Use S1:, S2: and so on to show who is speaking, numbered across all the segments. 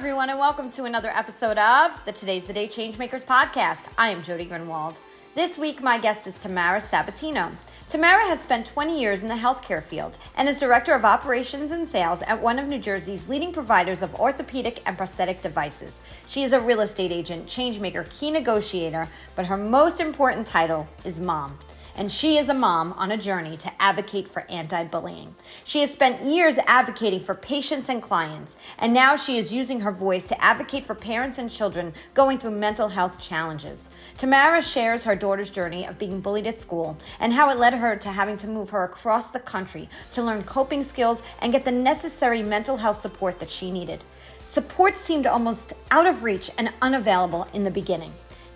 S1: everyone, and welcome to another episode of the Today's the Day Changemakers Podcast. I am Jody Grunwald. This week, my guest is Tamara Sabatino. Tamara has spent 20 years in the healthcare field and is Director of Operations and Sales at one of New Jersey's leading providers of orthopedic and prosthetic devices. She is a real estate agent, changemaker, key negotiator, but her most important title is mom. And she is a mom on a journey to advocate for anti-bullying. She has spent years advocating for patients and clients, and now she is using her voice to advocate for parents and children going through mental health challenges. Tamara shares her daughter's journey of being bullied at school and how it led her to having to move her across the country to learn coping skills and get the necessary mental health support that she needed. Support seemed almost out of reach and unavailable in the beginning.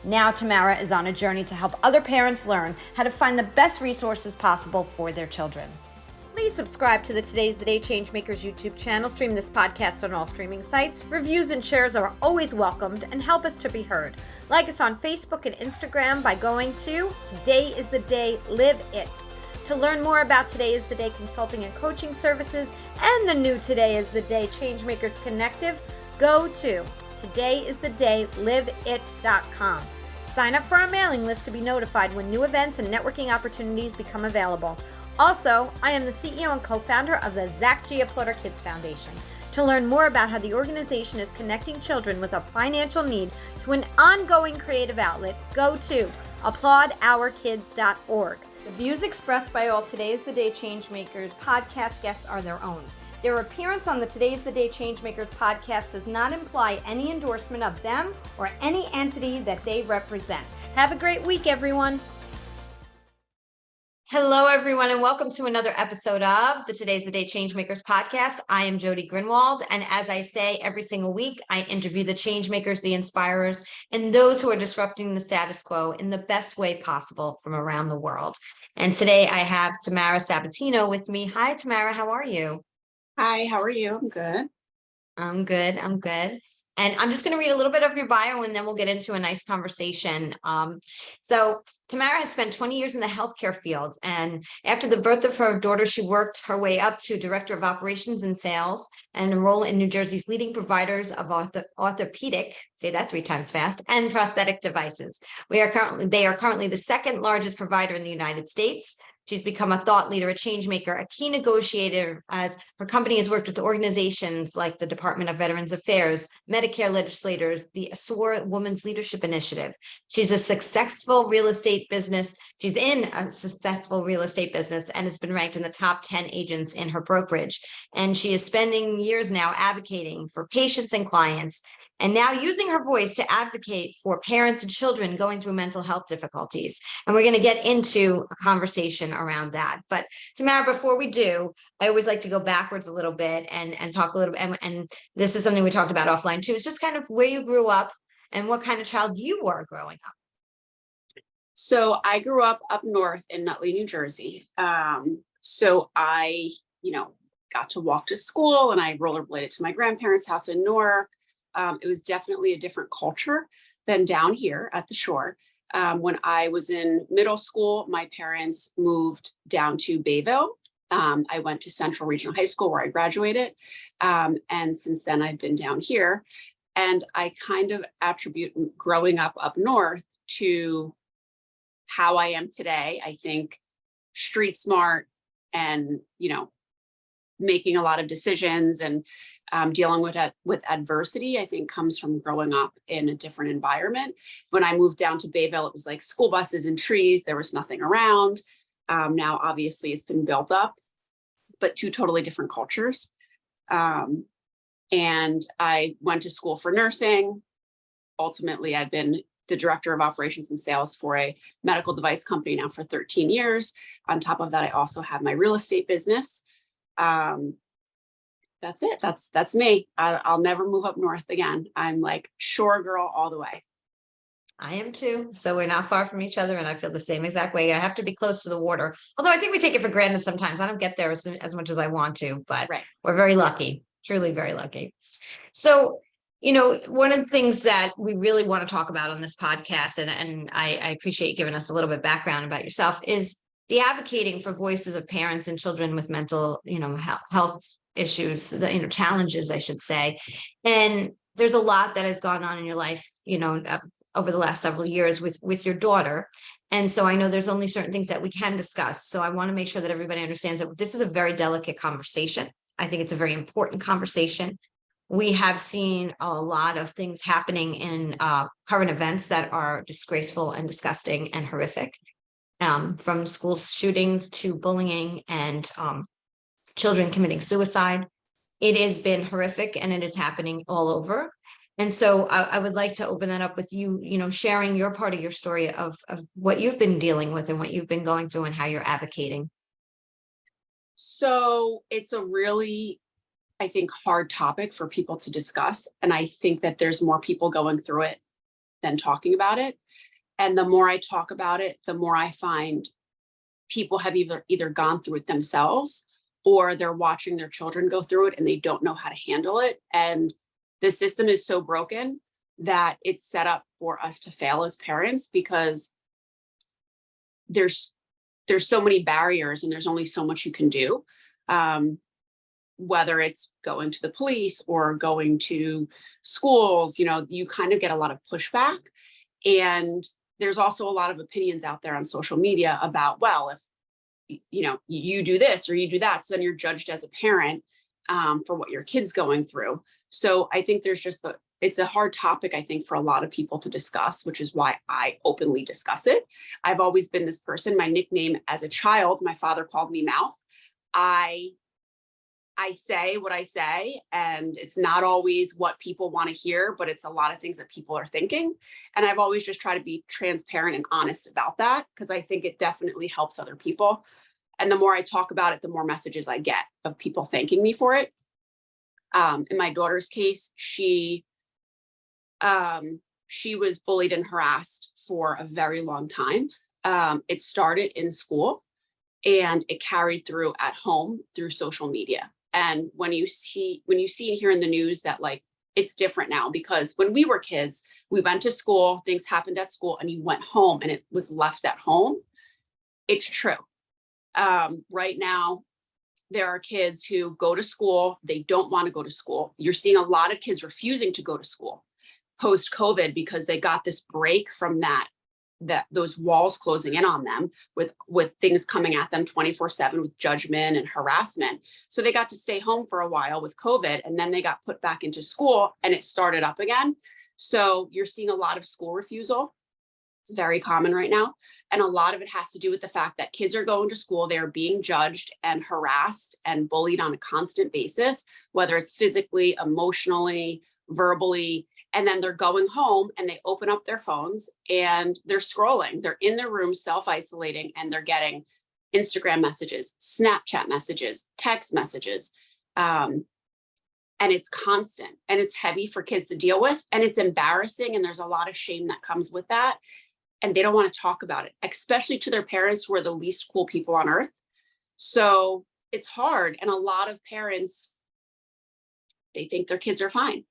S1: Now Tamara is on a journey to help other parents learn how to find the best resources possible for their children. Please subscribe to the Today's the Day Changemakers YouTube channel. Stream this podcast on all streaming sites. Reviews and shares are always welcomed and help us to be heard. Like us on Facebook and Instagram by going to Today is the Day, Live It. To learn more about Today is the Day consulting and coaching services and the new Today is the Day Changemakers Connective, go to todayisthedayliveit.com. Sign up for our mailing list to be notified when new events and networking opportunities become available. Also, I am the CEO and co-founder of the Zach G. Applaud Kids Foundation. To learn more about how the organization is connecting children with a financial need to an ongoing creative outlet, go to applaudourkids.org. The views expressed by all Today's the Day Changemakers podcast guests are their own. Their appearance on the Today's the Day Changemakers podcast does not imply any endorsement of them or any entity that they represent. Have a great week, everyone. Hello, everyone, and welcome to another episode of the Today's the Day Changemakers podcast. I am Jody Grunwald, and as I say every single week, I interview the changemakers, the inspirers, and those who are disrupting the status quo in the best way possible from around the world. And today I have Tamara Sabatino with me. Hi, Tamara. How are you?
S2: Hi, how are you? I'm good.
S1: I'm good. And I'm just going to read a little bit of your bio and then we'll get into a nice conversation. So Tamara has spent 20 years in the healthcare field. And after the birth of her daughter, she worked her way up to Director of Operations and Sales and a role in New Jersey's leading providers of orthopedic, say that 3 times fast, and prosthetic devices. They are currently the second largest provider in the United States. She's become a thought leader, a change maker, a key negotiator, as her company has worked with organizations like the Department of Veterans Affairs, Medicare legislators, the SOAR Women's Leadership Initiative. She's in a successful real estate business and has been ranked in the top 10 agents in her brokerage. And she is spending years now advocating for patients and clients, and now using her voice to advocate for parents and children going through mental health difficulties. And we're going to get into a conversation around that. But Tamara, before we do, I always like to go backwards a little bit and talk a little bit. And this is something we talked about offline too. It's just kind of where you grew up and what kind of child you were growing up.
S2: So I grew up north in Nutley, New Jersey. So I, got to walk to school and I rollerbladed to my grandparents' house in Newark. It was definitely a different culture than down here at the shore. When I was in middle school, my parents moved down to Bayville. I went to Central Regional High School where I graduated. And since then I've been down here. And I kind of attribute growing up north to how I am today. I think street smart and, making a lot of decisions and dealing with adversity, I think comes from growing up in a different environment. When I moved down to Bayville, it was like school buses and trees. There was nothing around. Now, obviously, it's been built up, but 2 totally different cultures. And I went to school for nursing. Ultimately, I've been the Director of Operations and Sales for a medical device company now for 13 years. On top of that, I also have my real estate business. That's it. That's me. I'll never move up north again. I'm like shore girl all the way.
S1: I am too. So we're not far from each other. And I feel the same exact way. I have to be close to the water. Although I think we take it for granted sometimes. I don't get there as much as I want to, but
S2: right.
S1: We're very lucky, truly very lucky. So, one of the things that we really want to talk about on this podcast, and I appreciate you giving us a little bit of background about yourself, is the advocating for voices of parents and children with mental, health issues, challenges, I should say. And there's a lot that has gone on in your life, over the last several years with your daughter. And so I know there's only certain things that we can discuss. So I want to make sure that everybody understands that this is a very delicate conversation. I think it's a very important conversation. We have seen a lot of things happening in current events that are disgraceful and disgusting and horrific, from school shootings to bullying and children committing suicide. It has been horrific, and it is happening all over. And so I would like to open that up with you, sharing your part of your story of what you've been dealing with and what you've been going through and how you're advocating.
S2: So it's a really, I think, hard topic for people to discuss. And I think that there's more people going through it than talking about it. And the more I talk about it, the more I find people have either gone through it themselves, or they're watching their children go through it and they don't know how to handle it. And the system is so broken that it's set up for us to fail as parents, because there's so many barriers and there's only so much you can do. Whether it's going to the police or going to schools, you kind of get a lot of pushback. And there's also a lot of opinions out there on social media about, well, if you do this or you do that, so then you're judged as a parent for what your kid's going through. So I think it's a hard topic, I think, for a lot of people to discuss, which is why I openly discuss it. I've always been this person. My nickname as a child, my father called me Mouth. I say what I say, and it's not always what people want to hear, but it's a lot of things that people are thinking. And I've always just tried to be transparent and honest about that, because I think it definitely helps other people. And the more I talk about it, the more messages I get of people thanking me for it. In my daughter's case, she was bullied and harassed for a very long time. It started in school and it carried through at home through social media. And when you see and hear in the news that, like, it's different now, because when we were kids, we went to school, things happened at school, and you went home and it was left at home. It's true. Right now, there are kids who go to school. They don't want to go to school. You're seeing a lot of kids refusing to go to school post-COVID because they got this break from those walls closing in on them with things coming at them 24/7 with judgment and harassment. So they got to stay home for a while with COVID, and then they got put back into school and it started up again. So you're seeing a lot of school refusal. It's very common right now. And a lot of it has to do with the fact that kids are going to school, they're being judged and harassed and bullied on a constant basis, whether it's physically, emotionally, verbally. And then they're going home and they open up their phones and they're scrolling. They're in their room self-isolating, and they're getting Instagram messages, Snapchat messages, text messages. And it's constant and it's heavy for kids to deal with, and it's embarrassing. And there's a lot of shame that comes with that. And they don't want to talk about it, especially to their parents, who are the least cool people on earth. So it's hard. And a lot of parents, they think their kids are fine,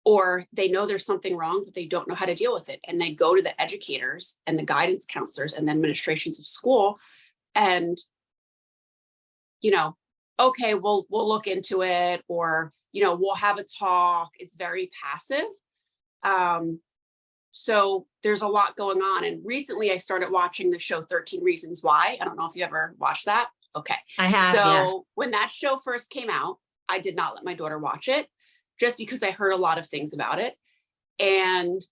S2: or they know there's something wrong, but they don't know how to deal with it. And they go to the educators and the guidance counselors and the administrations of school and, okay, we'll look into it, or, we'll have a talk. It's very passive. So there's a lot going on. And recently I started watching the show 13 Reasons Why. I don't know if you ever watched that. Okay.
S1: I have.
S2: So
S1: yes.
S2: When that show first came out, I did not let my daughter watch it, just because I heard a lot of things about it. And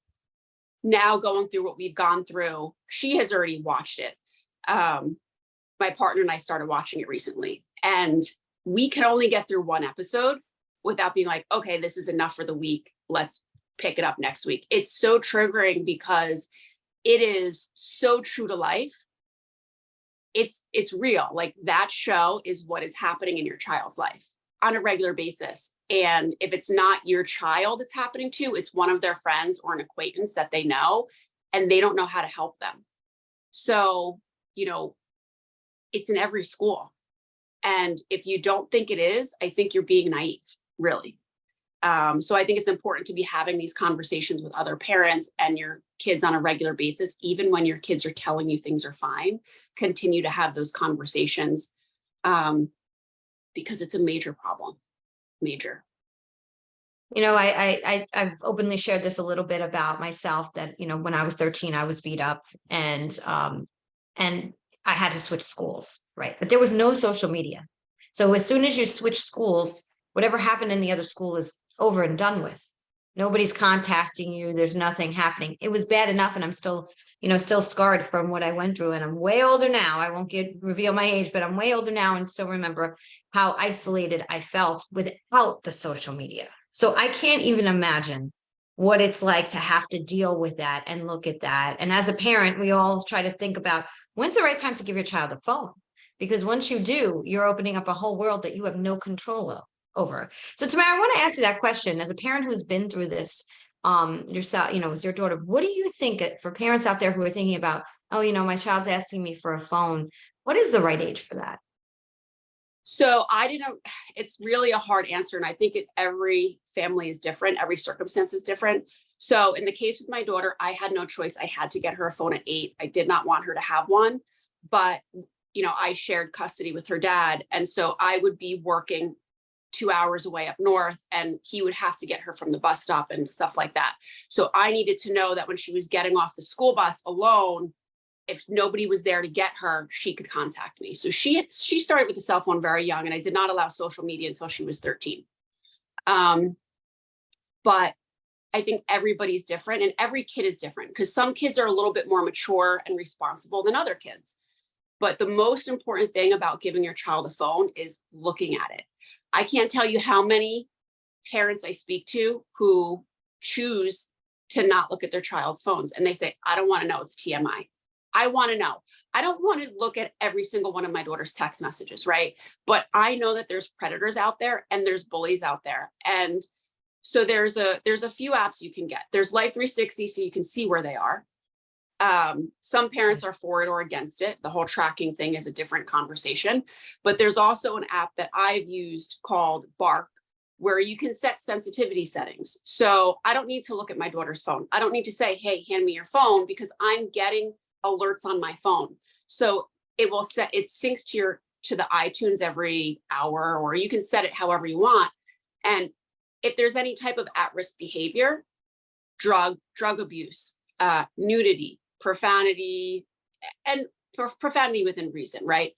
S2: now, going through what we've gone through, she has already watched it. My partner and I started watching it recently, and we can only get through one episode without being like, okay, this is enough for the week. Let's pick it up next week. It's so triggering because it is so true to life. It's real. Like, that show is what is happening in your child's life on a regular basis. And if it's not your child it's happening to, it's one of their friends or an acquaintance that they know, and they don't know how to help them. So, it's in every school. And if you don't think it is, I think you're being naive, really. So I think it's important to be having these conversations with other parents and your kids on a regular basis. Even when your kids are telling you things are fine, continue to have those conversations, because it's a major problem. Major.
S1: I've openly shared this a little bit about myself that, when I was 13, I was beat up and I had to switch schools, right? But there was no social media. So as soon as you switch schools, whatever happened in the other school is over and done with. Nobody's contacting you. There's nothing happening. It was bad enough. And I'm still, still scarred from what I went through. And I'm way older now. I won't reveal my age, but I'm way older now and still remember how isolated I felt without the social media. So I can't even imagine what it's like to have to deal with that and look at that. And as a parent, we all try to think about when's the right time to give your child a phone? Because once you do, you're opening up a whole world that you have no control over. So Tamara, I want to ask you that question. As a parent who's been through this yourself, with your daughter, what do you think for parents out there who are thinking about, my child's asking me for a phone? What is the right age for that?
S2: So it's really a hard answer. And I think every family is different. Every circumstance is different. So in the case with my daughter, I had no choice. I had to get her a phone at 8. I did not want her to have one, but I shared custody with her dad. And so I would be working 2 hours away up north and he would have to get her from the bus stop and stuff like that. So I needed to know that when she was getting off the school bus alone, if nobody was there to get her, she could contact me. So she started with a cell phone very young, and I did not allow social media until she was 13. But I think everybody's different and every kid is different because some kids are a little bit more mature and responsible than other kids. But the most important thing about giving your child a phone is looking at it. I can't tell you how many parents I speak to who choose to not look at their child's phones. And they say, I don't want to know, it's TMI. I want to know. I don't want to look at every single one of my daughter's text messages, right? But I know that there's predators out there and there's bullies out there. And so there's a few apps you can get. There's Life 360, so you can see where they are. Some parents are for it or against it. The whole tracking thing is a different conversation. But there's also an app that I've used called Bark, where you can set sensitivity settings. So I don't need to look at my daughter's phone. I don't need to say, hey, hand me your phone, because I'm getting alerts on my phone. So it syncs to the iTunes every hour, or you can set it however you want. And if there's any type of at-risk behavior, drug abuse, nudity, profanity, and profanity within reason, right?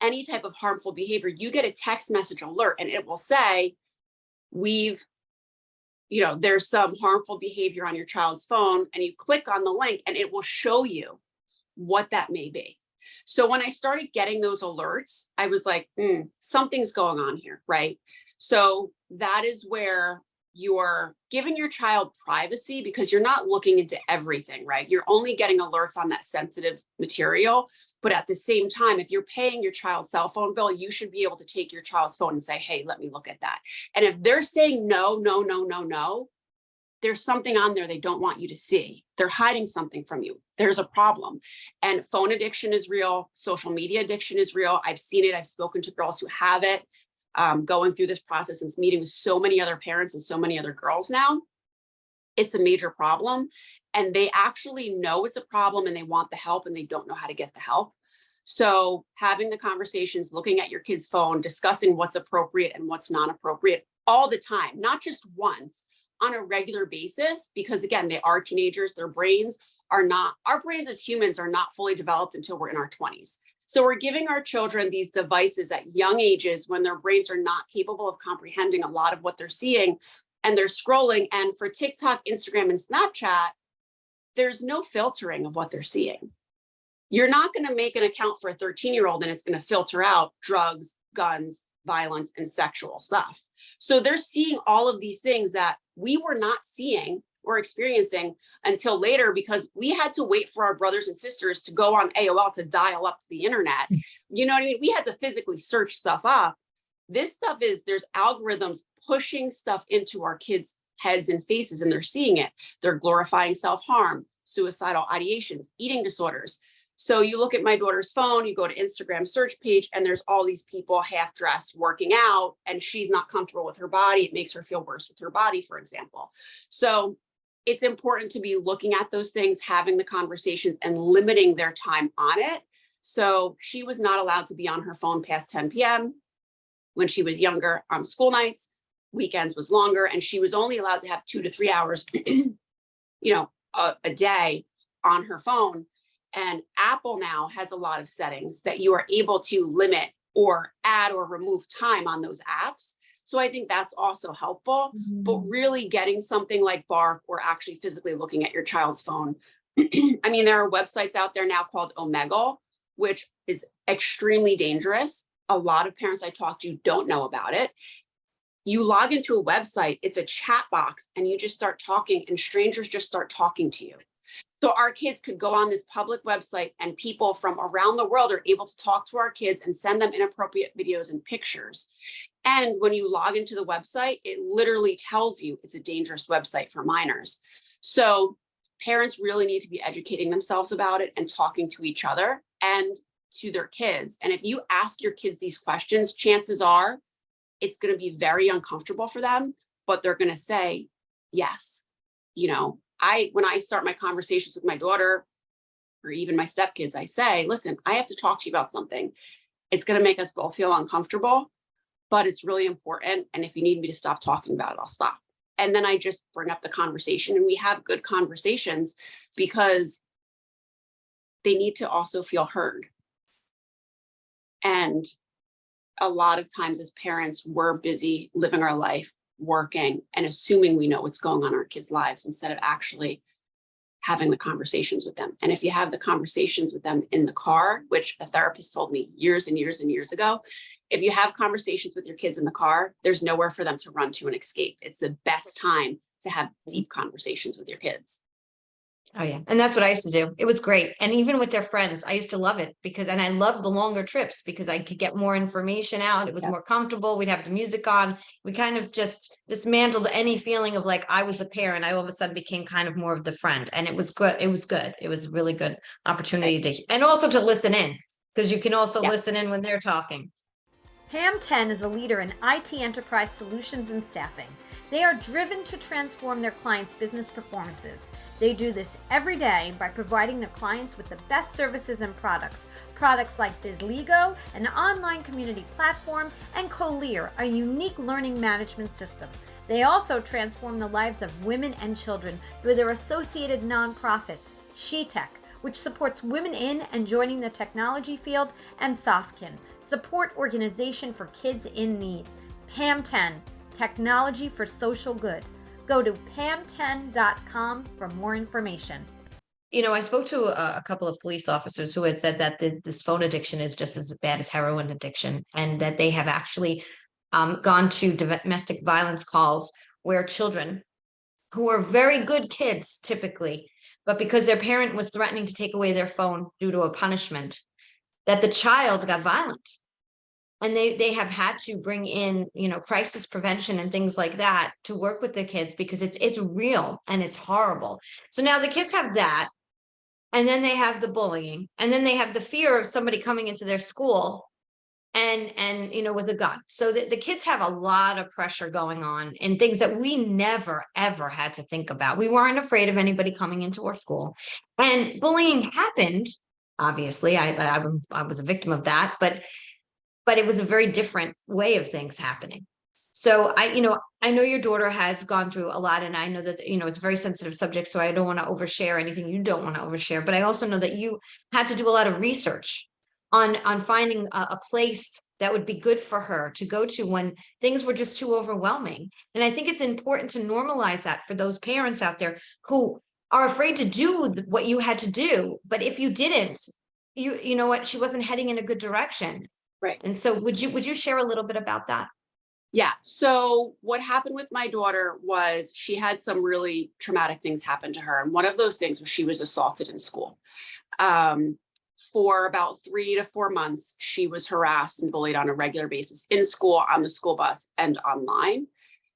S2: Any type of harmful behavior, you get a text message alert and it will say, there's some harmful behavior on your child's phone, and you click on the link and it will show you what that may be. So when I started getting those alerts, I was like, something's going on here, right? So that is where you're giving your child privacy, because you're not looking into everything, right? You're only getting alerts on that sensitive material. But at the same time, if you're paying your child's cell phone bill, you should be able to take your child's phone and say, hey, let me look at that. And if they're saying no, there's something on there they don't want you to see. They're hiding something from you. There's a problem. And phone addiction is real. Social media addiction is real. I've seen it. I've spoken to girls who have it. Going through this process and meeting with so many other parents and so many other girls now, it's a major problem. And they actually know it's a problem and they want the help and they don't know how to get the help. So having the conversations, looking at your kid's phone, discussing what's appropriate and what's not appropriate all the time, not just once, on a regular basis, because again, they are teenagers, their brains are not, our brains as humans are not fully developed until we're in our 20s. So we're giving our children these devices at young ages when their brains are not capable of comprehending a lot of what they're seeing, and they're scrolling. And for TikTok, Instagram, and Snapchat, there's no filtering of what they're seeing. You're not going to make an account for a 13-year-old and it's going to filter out drugs, guns, violence, and sexual stuff. So they're seeing all of these things that we were not seeing or experiencing until later, because we had to wait for our brothers and sisters to go on AOL to dial up to the internet. You know what I mean? We had to physically search stuff up. This stuff there's algorithms pushing stuff into our kids' heads and faces, and they're seeing it. They're glorifying self-harm, suicidal ideations, eating disorders. So you look at my daughter's phone, you go to Instagram search page, and there's all these people half-dressed working out, and she's not comfortable with her body. It makes her feel worse with her body, for example. So it's important to be looking at those things, having the conversations, and limiting their time on it. So she was not allowed to be on her phone past 10 p.m. when she was younger on school nights. weekends was longer, and she was only allowed to have 2 to 3 hours, a day on her phone. And Apple now has a lot of settings that you are able to limit or add or remove time on those apps. So I think that's also helpful, but really getting something like Bark or actually physically looking at your child's phone. I mean, there are websites out there now called Omegle, which is extremely dangerous. A lot of parents I talk to don't know about it. You log into a website, it's a chat box, and you just start talking, and strangers just start talking to you. So our kids could go on this public website, and people from around the world are able to talk to our kids and send them inappropriate videos and pictures. And when you log into the website, it literally tells you it's a dangerous website for minors. So parents really need to be educating themselves about it and talking to each other and to their kids. And if you ask your kids these questions, chances are it's going to be very uncomfortable for them, but they're going to say yes. When I start my conversations with my daughter or even my stepkids, I say, listen, I have to talk to you about something. It's going to make us both feel uncomfortable, but it's really important. And if you need me to stop talking about it, I'll stop. And then I just bring up the conversation, and we have good conversations because they need to also feel heard. And a lot of times as parents, we're busy living our life, working, and assuming we know what's going on in our kids' lives instead of actually having the conversations with them. And if you have the conversations with them in the car, which a therapist told me years and years and years ago, if you have conversations with your kids in the car, there's nowhere for them to run to and escape. It's the best time to have deep conversations with your kids.
S3: Oh yeah. And that's what I used to do. It was great. And even with their friends, I used to love it and I loved the longer trips because I could get more information out. It was more comfortable. We'd have the music on. We kind of just dismantled any feeling of like I was the parent. I all of a sudden became kind of more of the friend, and it was good. It was good. It was a really good opportunity and also to listen in, because you can also listen in when they're talking.
S1: Ham 10 is a leader in IT enterprise solutions and staffing. They are driven to transform their clients' business performances. They do this every day by providing their clients with the best services and products. Products like BizLego, an online community platform, and Colear, a unique learning management system. They also transform the lives of women and children through their associated nonprofits, SheTech, which supports women in and joining the technology field, and Softkin, support organization for kids in need. Ham 10, technology for social good. Go to pam10.com for more information.
S3: I spoke to a couple of police officers who had said that this phone addiction is just as bad as heroin addiction, and that they have actually gone to domestic violence calls where children who are very good kids typically, but because their parent was threatening to take away their phone due to a punishment, that the child got violent. And they have had to bring in, crisis prevention and things like that to work with the kids because it's real and it's horrible. So now the kids have that, and then they have the bullying, and then they have the fear of somebody coming into their school and with a gun. So the kids have a lot of pressure going on and things that we never, ever had to think about. We weren't afraid of anybody coming into our school, and bullying happened. Obviously, I was a victim of that, but it was a very different way of things happening. So I know your daughter has gone through a lot, and I know that, it's a very sensitive subject, so I don't want to overshare anything you don't want to overshare, but I also know that you had to do a lot of research on finding a place that would be good for her to go to when things were just too overwhelming. And I think it's important to normalize that for those parents out there who are afraid to do what you had to do. But if you didn't, you know what, she wasn't heading in a good direction.
S2: Right.
S3: And so would you share a little bit about that?
S2: Yeah. So what happened with my daughter was she had some really traumatic things happen to her. And one of those things was she was assaulted in school. For about 3 to 4 months, she was harassed and bullied on a regular basis in school, on the school bus, and online.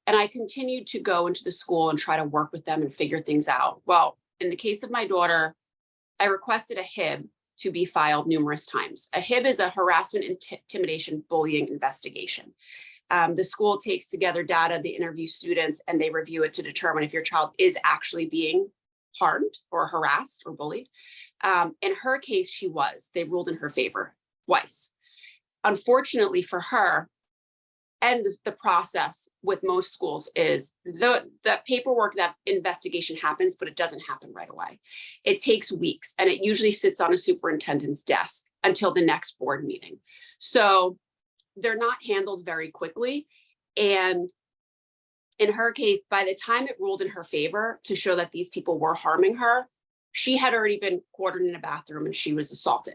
S2: And I continued to go into the school and try to work with them and figure things out. Well, in the case of my daughter, I requested a HIB to be filed numerous times. A HIB is a harassment, intimidation, bullying investigation. The school takes together data, they interview students, and they review it to determine if your child is actually being harmed or harassed or bullied. In her case, they ruled in her favor twice. Unfortunately for her, And the process with most schools is the paperwork, that investigation happens, but it doesn't happen right away. It takes weeks, and it usually sits on a superintendent's desk until the next board meeting. So they're not handled very quickly. And in her case, by the time it ruled in her favor to show that these people were harming her, she had already been quartered in a bathroom and she was assaulted.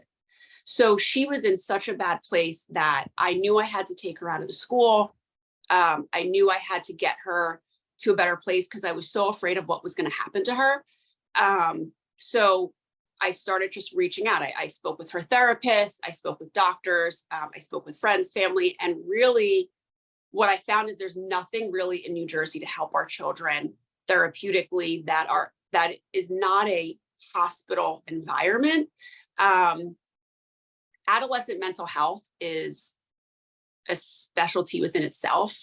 S2: So she was in such a bad place that I knew I had to take her out of the school. I knew I had to get her to a better place because I was so afraid of what was going to happen to her. So I started just reaching out. I spoke with her therapist. I spoke with doctors. I spoke with friends, family. And really what I found is there's nothing really in New Jersey to help our children therapeutically that is not a hospital environment. Adolescent mental health is a specialty within itself.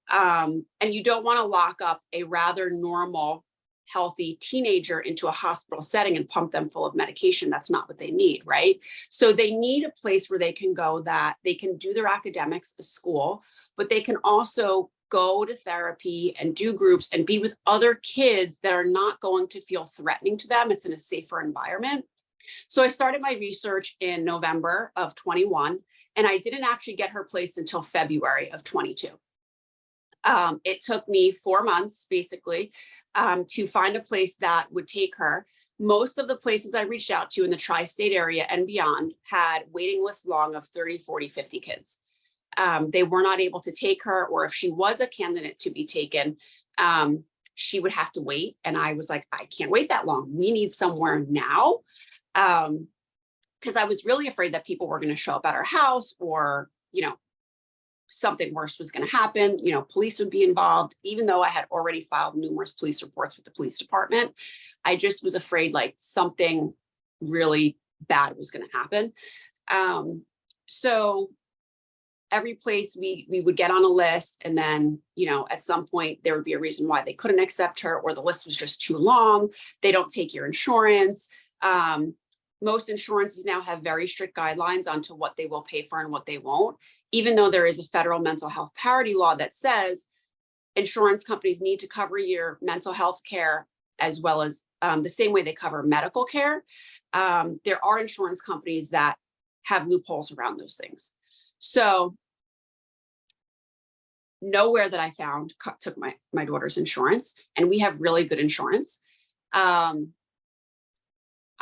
S2: And you don't want to lock up a rather normal, healthy teenager into a hospital setting and pump them full of medication. That's not what they need, right? So they need a place where they can go, that they can do their academics, a school, but they can also go to therapy and do groups and be with other kids that are not going to feel threatening to them. It's in a safer environment. So I started my research in November of 21, and I didn't actually get her placed until February of 22. It took me 4 months, basically, to find a place that would take her. Most of the places I reached out to in the tri-state area and beyond had waiting lists long of 30, 40, 50 kids. They were not able to take her, or if she was a candidate to be taken, she would have to wait. And I was like, I can't wait that long. We need somewhere now. Because I was really afraid that people were going to show up at our house, or, something worse was going to happen. Police would be involved, even though I had already filed numerous police reports with the police department. I just was afraid like something really bad was going to happen. So every place we would get on a list, and then, at some point there would be a reason why they couldn't accept her, or the list was just too long. They don't take your insurance. Most insurances now have very strict guidelines onto what they will pay for and what they won't, even though there is a federal mental health parity law that says insurance companies need to cover your mental health care as well as the same way they cover medical care. There are insurance companies that have loopholes around those things. So nowhere that I found took my daughter's insurance, and we have really good insurance.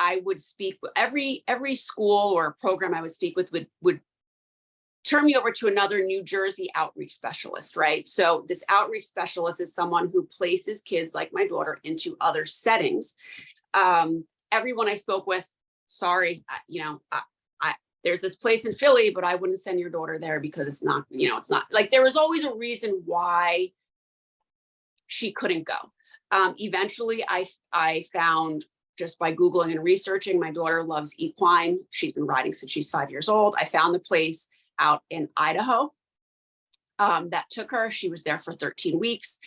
S2: I would speak with every school or program I would speak with would turn me over to another New Jersey outreach specialist, right? So this outreach specialist is someone who places kids like my daughter into other settings. Everyone I spoke with, sorry, there's this place in Philly, but I wouldn't send your daughter there because it's not, it's not, like, there was always a reason why she couldn't go. Eventually I found, just by Googling and researching, my daughter loves equine. She's been riding since she's 5 years old. I found the place out in Idaho that took her. She was there for 13 weeks.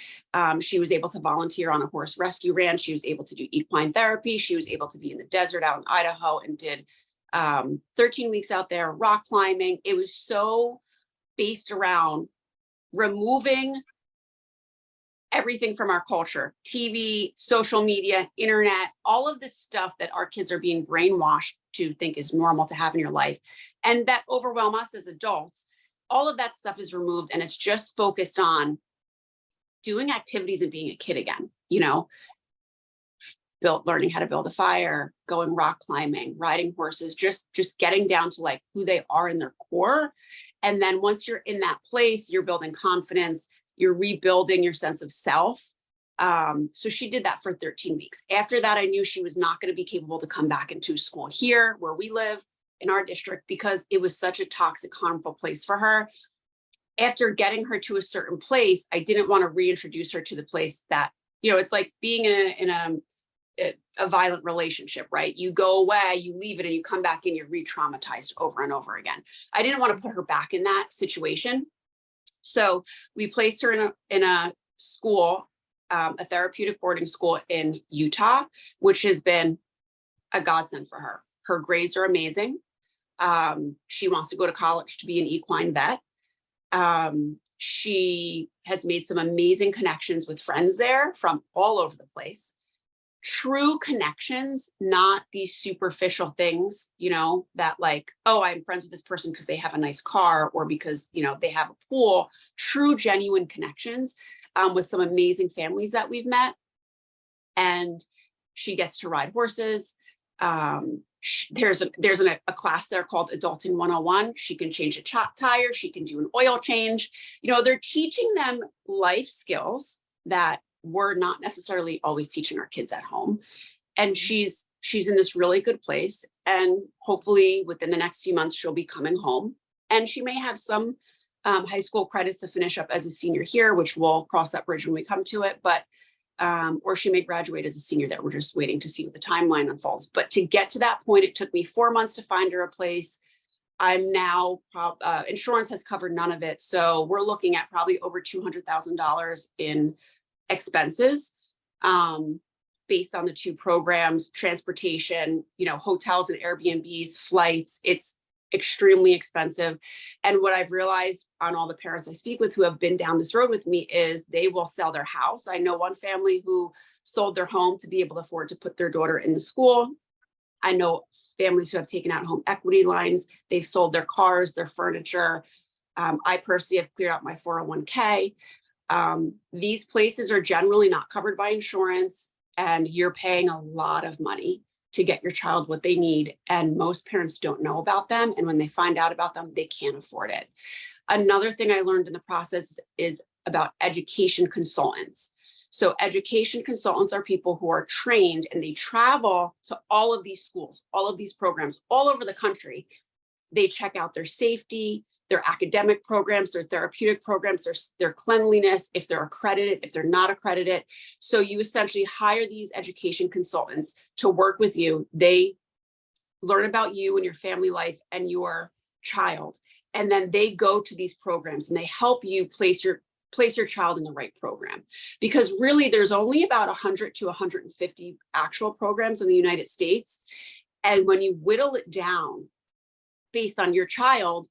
S2: She was able to volunteer on a horse rescue ranch. She was able to do equine therapy. She was able to be in the desert out in Idaho and did 13 weeks out there, rock climbing. It was so based around removing everything from our culture, TV, social media, internet, all of this stuff that our kids are being brainwashed to think is normal to have in your life, and that overwhelm us as adults. All of that stuff is removed, and it's just focused on doing activities and being a kid again, learning how to build a fire, going rock climbing, riding horses, just getting down to like who they are in their core. And then once you're in that place, you're building confidence, you're rebuilding your sense of self. So she did that for 13 weeks. After that, I knew she was not going to be capable to come back into school here where we live in our district, because it was such a toxic, harmful place for her. After getting her to a certain place, I didn't want to reintroduce her to the place that, it's like being in a violent relationship, right? You go away, you leave it, and you come back and you're re-traumatized over and over again. I didn't want to put her back in that situation. So we placed her in a school, a therapeutic boarding school in Utah, which has been a godsend for her. Her grades are amazing. She wants to go to college to be an equine vet. She has made some amazing connections with friends there from all over the place. True connections, not these superficial things, that like, oh, I'm friends with this person because they have a nice car or because, they have a pool. True, genuine connections with some amazing families that we've met. And she gets to ride horses. There's a class there called Adulting 101. She can change a tire. She can do an oil change. They're teaching them life skills that we're not necessarily always teaching our kids at home. And she's in this really good place. And hopefully within the next few months, she'll be coming home. And she may have some high school credits to finish up as a senior here, which we'll cross that bridge when we come to it. But or she may graduate as a senior there. We're just waiting to see what the timeline unfolds. But to get to that point, it took me 4 months to find her a place. I'm now, insurance has covered none of it. So we're looking at probably over $200,000 in expenses based on the two programs, transportation, hotels and Airbnbs, flights. It's extremely expensive. And what I've realized on all the parents I speak with who have been down this road with me is they will sell their house. I know one family who sold their home to be able to afford to put their daughter in the school. I know families who have taken out home equity lines. They've sold their cars, their furniture. I personally have cleared out my 401k. These places are generally not covered by insurance, and you're paying a lot of money to get your child what they need. And most parents don't know about them. And when they find out about them, they can't afford it. Another thing I learned in the process is about education consultants. So education consultants are people who are trained and they travel to all of these schools, all of these programs all over the country. They check out their safety, their academic programs, their therapeutic programs, their cleanliness, if they're accredited, if they're not accredited. So you essentially hire these education consultants to work with you. They learn about you and your family life and your child. And then they go to these programs and they help you place your child in the right program. Because really there's only about 100 to 150 actual programs in the United States. And when you whittle it down based on your child,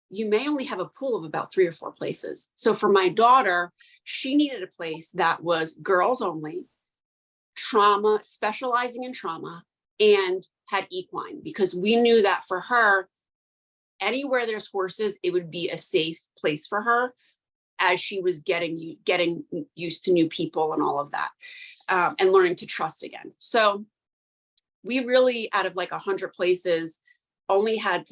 S2: you may only have a pool of about 3 or 4 places. So for my daughter, she needed a place that was girls only, trauma, specializing in trauma, and had equine, because we knew that for her, anywhere there's horses, it would be a safe place for her as she was getting used to new people and all of that, and learning to trust again. So we really, out of like 100 places, only had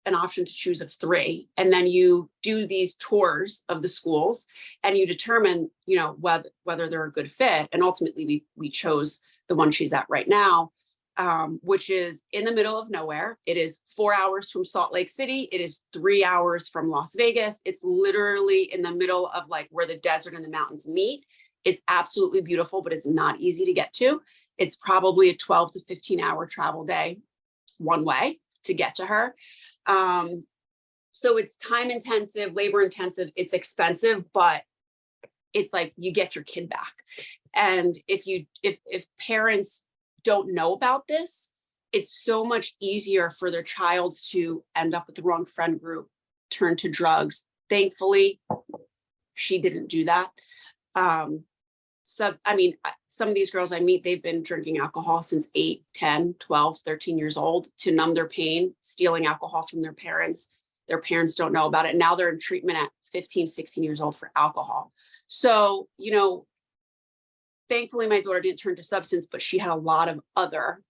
S2: an option to choose of 3. And then you do these tours of the schools and you determine, whether they're a good fit. And ultimately we chose the one she's at right now, which is in the middle of nowhere. It is 4 hours from Salt Lake City. It is 3 hours from Las Vegas. It's literally in the middle of like where the desert and the mountains meet. It's absolutely beautiful, but it's not easy to get to. It's probably a 12 to 15 hour travel day one way to get to her. So it's time intensive, labor intensive, it's expensive, but it's like you get your kid back. And if parents don't know about this, it's so much easier for their child to end up with the wrong friend group, turn to drugs. Thankfully, she didn't do that. Some of these girls I meet, they've been drinking alcohol since 8, 10, 12, 13 years old to numb their pain, stealing alcohol from their parents. Their parents don't know about it. Now they're in treatment at 15, 16 years old for alcohol. So, thankfully my daughter didn't turn to substance, but she had a lot of other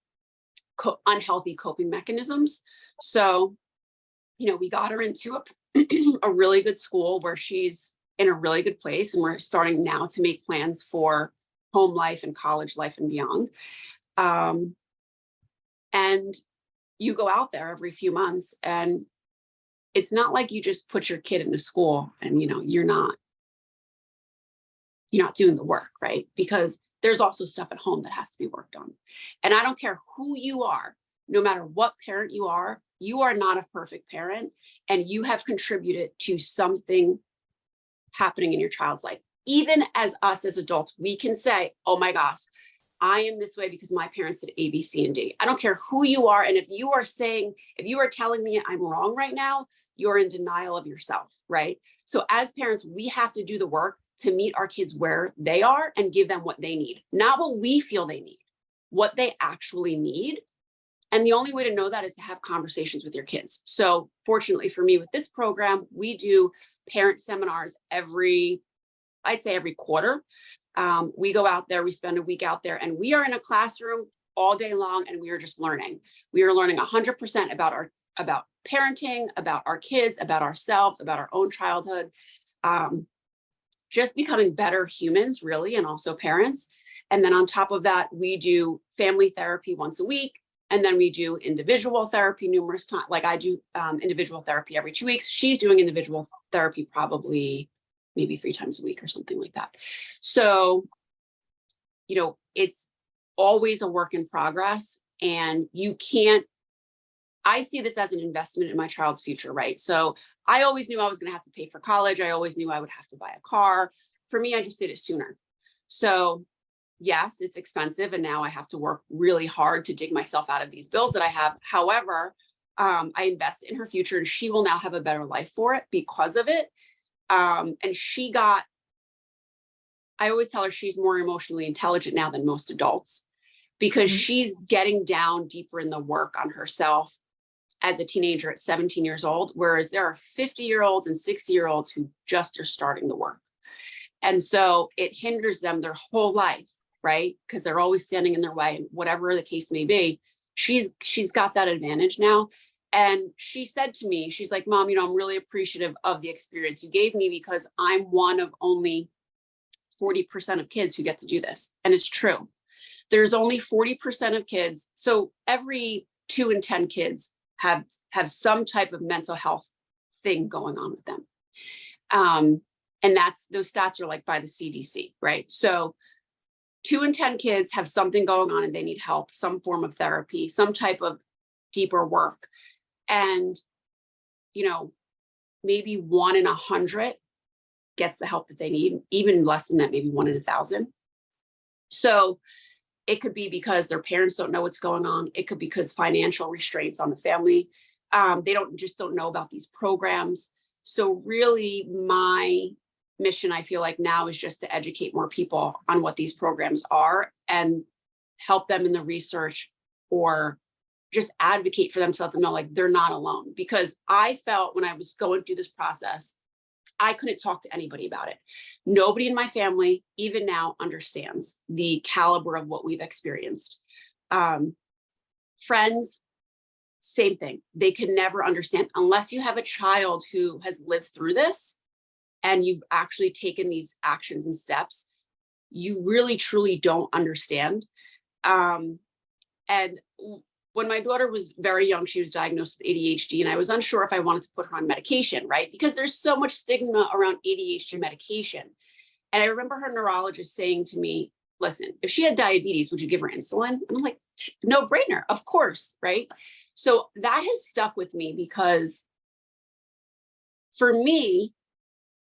S2: unhealthy coping mechanisms. So, we got her into a really good school where she's in a really good place. And we're starting now to make plans for home life and college life and beyond. And you go out there every few months and it's not like you just put your kid into school and, you're not doing the work, right? Because there's also stuff at home that has to be worked on. And I don't care who you are, no matter what parent you are not a perfect parent, and you have contributed to something happening in your child's life. Even as us as adults, we can say, oh my gosh, I am this way because my parents did A, B, C, and D. I don't care who you are. And if you are telling me I'm wrong right now, you're in denial of yourself, right? So as parents, we have to do the work to meet our kids where they are and give them what they need, not what we feel they need, what they actually need. And the only way to know that is to have conversations with your kids. So fortunately for me with this program, we do parent seminars I'd say every quarter. We go out there, we spend a week out there, and we are in a classroom all day long, and we are just learning. We are learning 100% about parenting, about our kids, about ourselves, about our own childhood, just becoming better humans, really, and also parents. And then on top of that, we do family therapy once a week. And then we do individual therapy numerous times. Like I do individual therapy every 2 weeks. She's doing individual therapy probably maybe 3 times a week or something like that. So, it's always a work in progress, and I see this as an investment in my child's future, right? So I always knew I was going to have to pay for college. I always knew I would have to buy a car. For me, I just did it sooner. So yes, it's expensive, and now I have to work really hard to dig myself out of these bills that I have. However, I invest in her future, and she will now have a better life for it because of it. And I always tell her she's more emotionally intelligent now than most adults, because she's getting down deeper in the work on herself as a teenager at 17 years old, whereas there are 50-year-olds and 60-year-olds who just are starting the work. And so it hinders them their whole life, right? Because they're always standing in their way, and whatever the case may be, she's got that advantage now. And she said to me, she's like, Mom, I'm really appreciative of the experience you gave me, because I'm one of only 40% of kids who get to do this. And it's true. There's only 40% of kids. So every 2 in 10 kids have some type of mental health thing going on with them. And those stats are like by the CDC, right? So 2 in 10 kids have something going on and they need help, some form of therapy, some type of deeper work. And, maybe 1 in 100 gets the help that they need, even less than that, maybe 1 in 1,000. So it could be because their parents don't know what's going on. It could be because financial restraints on the family. They don't know about these programs. So really my mission, I feel like now, is just to educate more people on what these programs are and help them in the research, or just advocate for themselves and know like they're not alone. Because I felt when I was going through this process, I couldn't talk to anybody about it. Nobody in my family, even now, understands the caliber of what we've experienced. Friends, same thing. They could never understand unless you have a child who has lived through this and you've actually taken these actions and steps. You really, truly don't understand. And when my daughter was very young, she was diagnosed with ADHD, and I was unsure if I wanted to put her on medication, right? Because there's so much stigma around ADHD medication. And I remember her neurologist saying to me, listen, if she had diabetes, would you give her insulin? And I'm like, no brainer, of course, right? So that has stuck with me, because for me,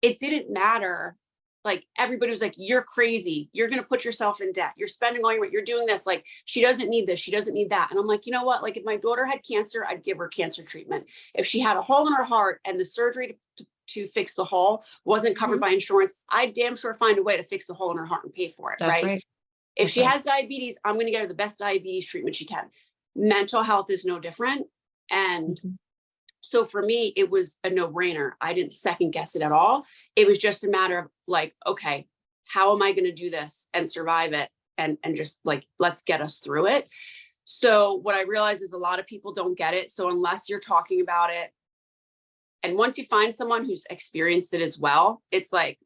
S2: it didn't matter. Like everybody was like, you're crazy. You're going to put yourself in debt. You're spending all your money. You're doing this. Like, she doesn't need this. She doesn't need that. And I'm like, you know what? Like if my daughter had cancer, I'd give her cancer treatment. If she had a hole in her heart and the surgery to fix the hole wasn't covered by insurance, I'd damn sure find a way to fix the hole in her heart and pay for it.
S3: That's right.
S2: If she has diabetes, I'm going to get her the best diabetes treatment she can. Mental health is no different. And so for me, it was a no-brainer. I didn't second guess it at all. It was just a matter of like, okay, how am I going to do this and survive it? And just like, let's get us through it. So what I realized is a lot of people don't get it. So unless you're talking about it, and once you find someone who's experienced it as well, it's like,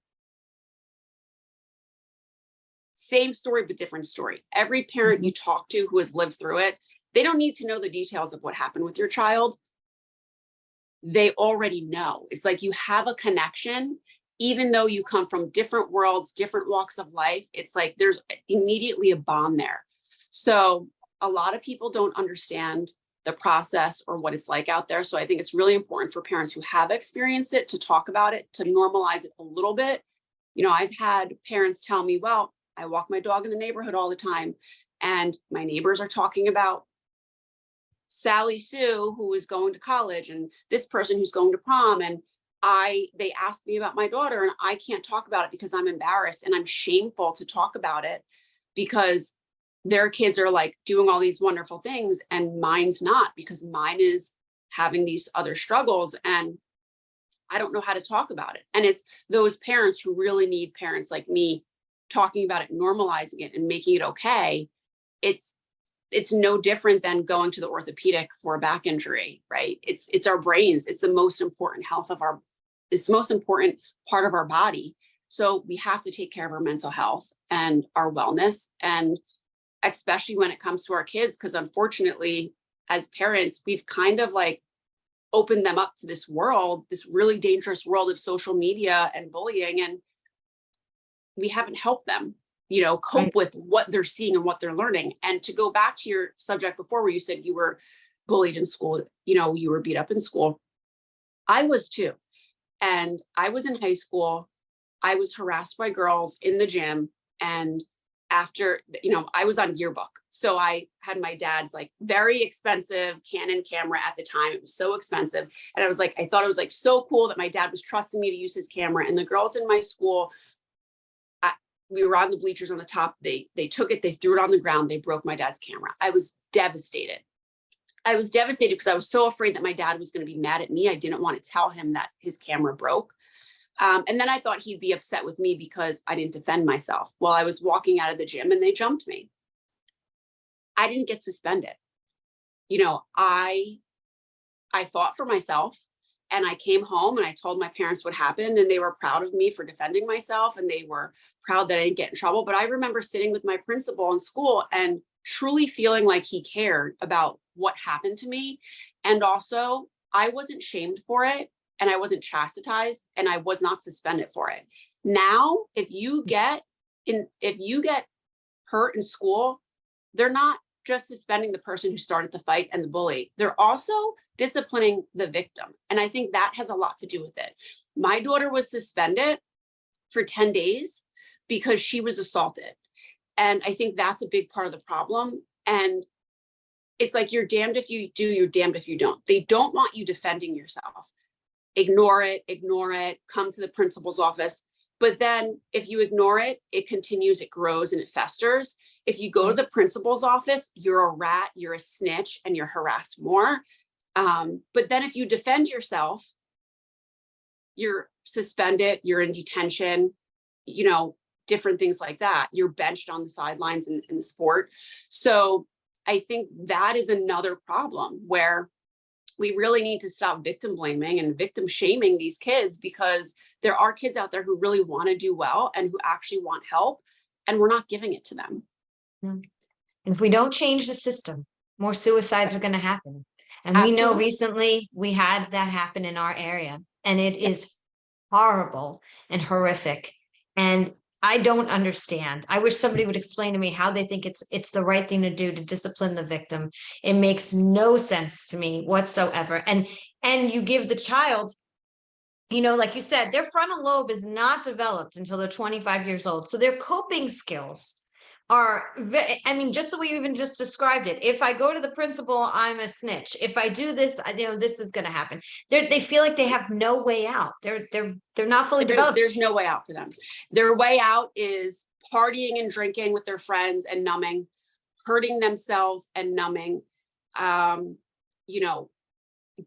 S2: same story, but different story. Every parent you talk to who has lived through it, they don't need to know the details of what happened with your child. They already know. It's like you have a connection, even though you come from different worlds, different walks of life. It's like there's immediately a bond there. So a lot of people don't understand the process or what it's like out there. So I think it's really important for parents who have experienced it to talk about it, to normalize it a little bit. I've had parents tell me, well, I walk my dog in the neighborhood all the time, and my neighbors are talking about Sally Sue, who is going to college, and this person who's going to prom. And they asked me about my daughter, and I can't talk about it because I'm embarrassed and I'm shameful to talk about it because their kids are like doing all these wonderful things and mine's not, because mine is having these other struggles and I don't know how to talk about it. And it's those parents who really need parents like me talking about it, normalizing it and making it okay. It's no different than going to the orthopedic for a back injury, right? It's our brains. It's the most important it's the most important part of our body. So we have to take care of our mental health and our wellness, and especially when it comes to our kids, because unfortunately, as parents, we've kind of like opened them up to this world, this really dangerous world of social media and bullying, and we haven't helped them, cope with what they're seeing and what they're learning. And to go back to your subject before, where you said you were bullied in school, you were beat up in school. I was too. And I was in high school. I was harassed by girls in the gym. And after, I was on yearbook. So I had my dad's like very expensive Canon camera at the time. It was so expensive. And I thought it was like so cool that my dad was trusting me to use his camera. And the girls in my school, we were on the bleachers on the top. They took it, they threw it on the ground. They broke my dad's camera. I was devastated. Because I was so afraid that my dad was going to be mad at me. I didn't want to tell him that his camera broke. And then I thought he'd be upset with me because I didn't defend myself. Well, I was walking out of the gym and they jumped me. I didn't get suspended. I fought for myself, and I came home and I told my parents what happened, and they were proud of me for defending myself, and they were proud that I didn't get in trouble. But I remember sitting with my principal in school and truly feeling like he cared about what happened to me. And also, I wasn't shamed for it, and I wasn't chastised, and I was not suspended for it. Now, if you get hurt in school, they're not just suspending the person who started the fight and the bully. They're also disciplining the victim. And I think that has a lot to do with it. My daughter was suspended for 10 days because she was assaulted. And I think that's a big part of the problem. And it's like, you're damned if you do, you're damned if you don't. They don't want you defending yourself. Ignore it, come to the principal's office. But then if you ignore it, it continues, it grows, and it festers. If you go to the principal's office, you're a rat, you're a snitch, and you're harassed more. But then if you defend yourself, you're suspended, you're in detention, different things like that. You're benched on the sidelines in the sport. So I think that is another problem where we really need to stop victim blaming and victim shaming these kids, because there are kids out there who really want to do well and who actually want help, and we're not giving it to them.
S3: And if we don't change the system, more suicides are going to happen. And
S2: Absolutely.
S3: We know recently we had that happen in our area, and it is horrible and horrific. And I don't understand. I wish somebody would explain to me how they think it's the right thing to do to discipline the victim. It makes no sense to me whatsoever. And you give the child, like you said, their frontal lobe is not developed until they're 25 years old. So their coping skills are, just the way you even just described it. If I go to the principal, I'm a snitch. If I do this, this is going to happen. They feel like they have no way out. They're not fully developed.
S2: There's no way out for them. Their way out is partying and drinking with their friends and numbing, hurting themselves and numbing,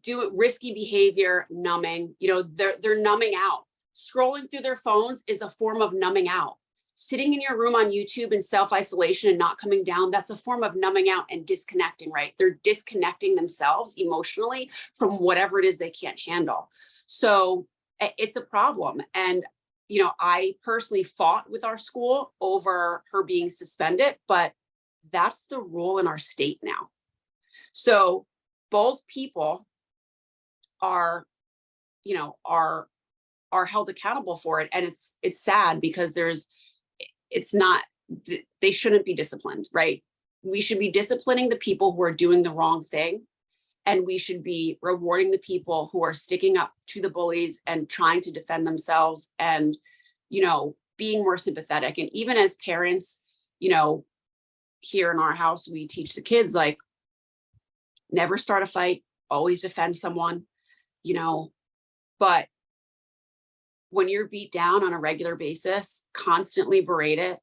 S2: do risky behavior, numbing. They're numbing out. Scrolling through their phones is a form of numbing out. Sitting in your room on YouTube in self-isolation and not coming down, that's a form of numbing out and disconnecting, right? They're disconnecting themselves emotionally from whatever it is they can't handle. So it's a problem. And, I personally fought with our school over her being suspended, but that's the rule in our state now. So both people are held accountable for it. And it's sad because they shouldn't be disciplined, right? We should be disciplining the people who are doing the wrong thing. And we should be rewarding the people who are sticking up to the bullies and trying to defend themselves and, being more sympathetic. And even as parents, here in our house, we teach the kids, like, never start a fight, always defend someone, but when you're beat down on a regular basis, constantly berated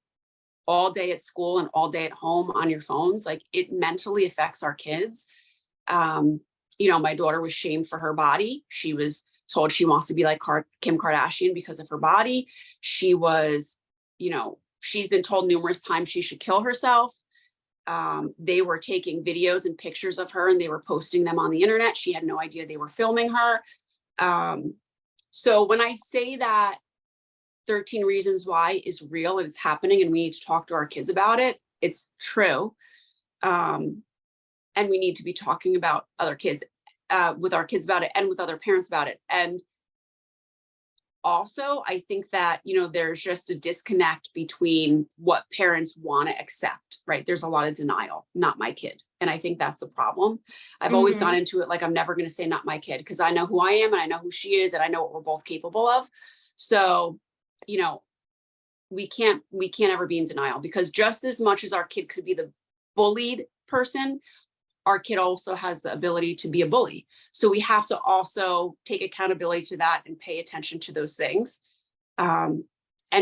S2: all day at school and all day at home on your phones, like it mentally affects our kids. My daughter was shamed for her body. She was told she wants to be like Kim Kardashian because of her body. She was, she's been told numerous times she should kill herself. They were taking videos and pictures of her and they were posting them on the internet. She had no idea they were filming her. So when I say that 13 Reasons Why is real and it's happening and we need to talk to our kids about it, it's true. And we need to be talking about other kids, with our kids about it and with other parents about it. And also, I think that, there's just a disconnect between what parents want to accept, right? There's a lot of denial, not my kid. And I think that's the problem. I've always gone into it like, I'm never going to say not my kid, because I know who I am and I know who she is and I know what we're both capable of. So, we can't ever be in denial, because just as much as our kid could be the bullied person, our kid also has the ability to be a bully. So we have to also take accountability to that and pay attention to those things. And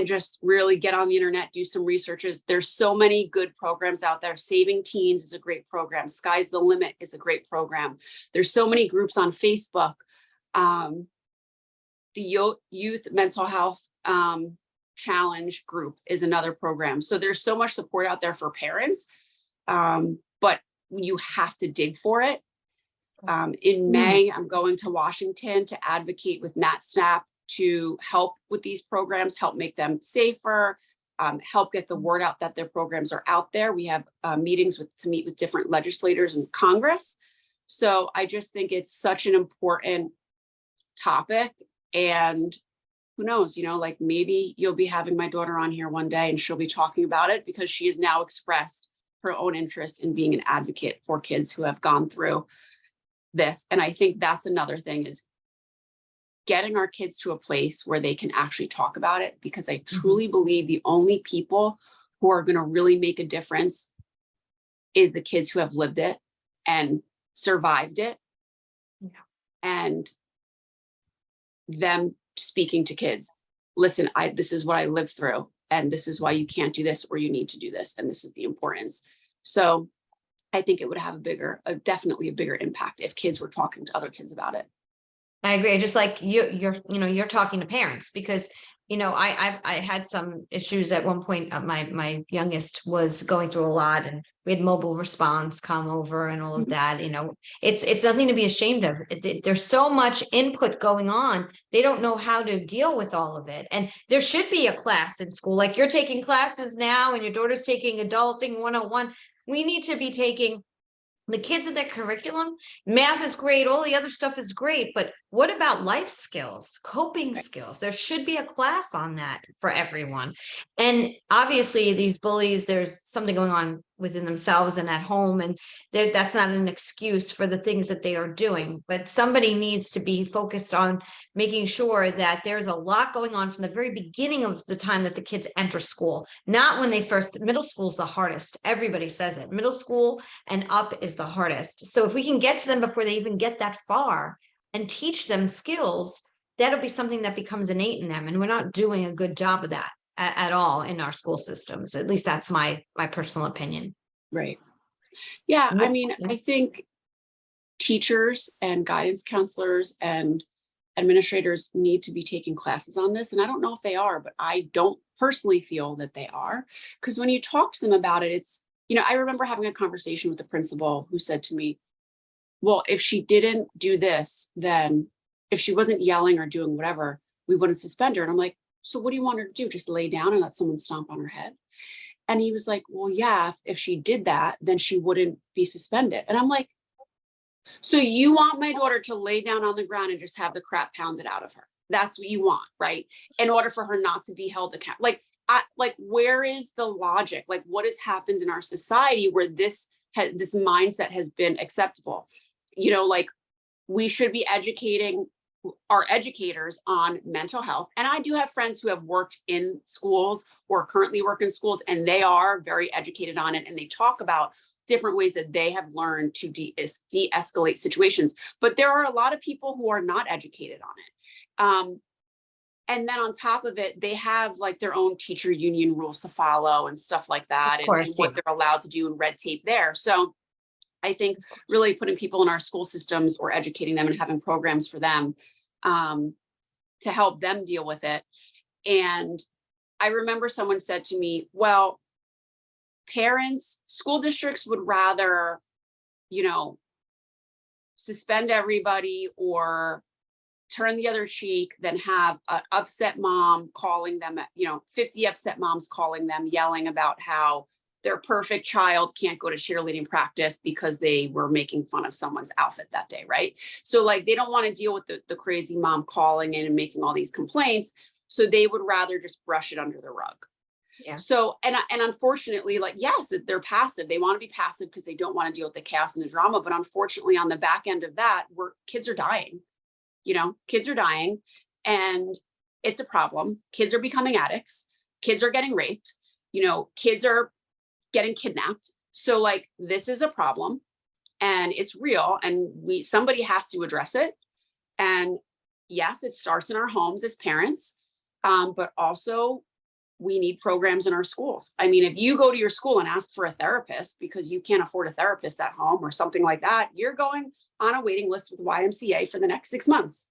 S2: just really get on the internet, do some researches. There's so many good programs out there. Saving Teens is a great program. Sky's the Limit is a great program. There's so many groups on Facebook. The Youth Mental Health Challenge group is another program. So there's so much support out there for parents, but you have to dig for it. In May, I'm going to Washington to advocate with NatSnap to help with these programs, help make them safer, help get the word out that their programs are out there. We have meetings to meet with different legislators in Congress. So I just think it's such an important topic. And who knows, like maybe you'll be having my daughter on here one day and she'll be talking about it, because she has now expressed her own interest in being an advocate for kids who have gone through this. And I think that's another thing, is getting our kids to a place where they can actually talk about it, because I truly believe the only people who are going to really make a difference is the kids who have lived it and survived it. Yeah. And them speaking to kids, listen, this is what I lived through, and this is why you can't do this, or you need to do this, and this is the importance. So I think it would have definitely a bigger impact if kids were talking to other kids about it.
S3: I agree. Just like you're talking to parents, because I had some issues at one point. My youngest was going through a lot, and we had mobile response come over and all of that. It's nothing to be ashamed of. There's so much input going on. They don't know how to deal with all of it. And there should be a class in school, like you're taking classes now, and your daughter's taking Adulting 101. We need to be taking the kids in their curriculum. Math is great. All the other stuff is great. But what about life skills, coping skills? There should be a class on that for everyone. And obviously these bullies, there's something going on within themselves and at home, and that's not an excuse for the things that they are doing. But somebody needs to be focused on making sure that there's a lot going on from the very beginning of the time that the kids enter school, not when they middle school is the hardest. Everybody says it. Middle school and up is the hardest. So if we can get to them before they even get that far and teach them skills, that'll be something that becomes innate in them. And we're not doing a good job of that at all in our school systems. At least that's my personal opinion.
S2: Right. Yeah. I mean, I think teachers and guidance counselors and administrators need to be taking classes on this. And I don't know if they are, but I don't personally feel that they are, because when you talk to them about it, it's, I remember having a conversation with the principal who said to me, well, if she didn't do this, then if she wasn't yelling or doing whatever, we wouldn't suspend her. And I'm like, so what do you want her to do? Just lay down and let someone stomp on her head? And he was like, well, yeah, if she did that, then she wouldn't be suspended. And I'm like, so you want my daughter to lay down on the ground and just have the crap pounded out of her? That's what you want, right? In order for her not to be held accountable. Like, where is the logic? Like, what has happened in our society where this mindset has been acceptable? Like, we should be educating are educators on mental health. And I do have friends who have worked in schools or currently work in schools, and they are very educated on it. And they talk about different ways that they have learned to de-escalate situations. But there are a lot of people who are not educated on it. And then on top of it, they have like their own teacher union rules to follow and stuff like that, and what they're allowed to do and red tape there. So I think really putting people in our school systems or educating them and having programs for them to help them deal with it. And I remember someone said to me, well, school districts would rather, suspend everybody or turn the other cheek than have an upset mom calling them, 50 upset moms calling them, yelling about how their perfect child can't go to cheerleading practice because they were making fun of someone's outfit that day, right? So like, they don't want to deal with the crazy mom calling in and making all these complaints. So they would rather just brush it under the rug.
S3: Yeah.
S2: So, and unfortunately, like, yes, they're passive. They want to be passive because they don't want to deal with the chaos and the drama. But unfortunately, on the back end of that, kids are dying. Kids are dying, and it's a problem. Kids are becoming addicts. Kids are getting raped. Kids are getting kidnapped. So like, this is a problem, and it's real, and somebody has to address it. And yes, it starts in our homes as parents, but also we need programs in our schools. I mean, if you go to your school and ask for a therapist because you can't afford a therapist at home or something like that, you're going on a waiting list with YMCA for the next 6 months.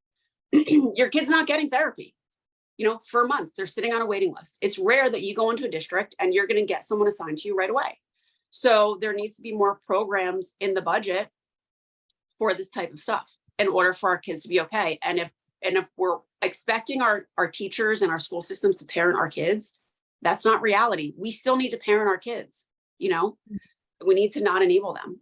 S2: Your kid's not getting therapy, for months. They're sitting on a waiting list. It's rare that you go into a district and you're going to get someone assigned to you right away. So there needs to be more programs in the budget for this type of stuff in order for our kids to be okay. And if we're expecting our teachers and our school systems to parent our kids, that's not reality. We still need to parent our kids. We need to not enable them.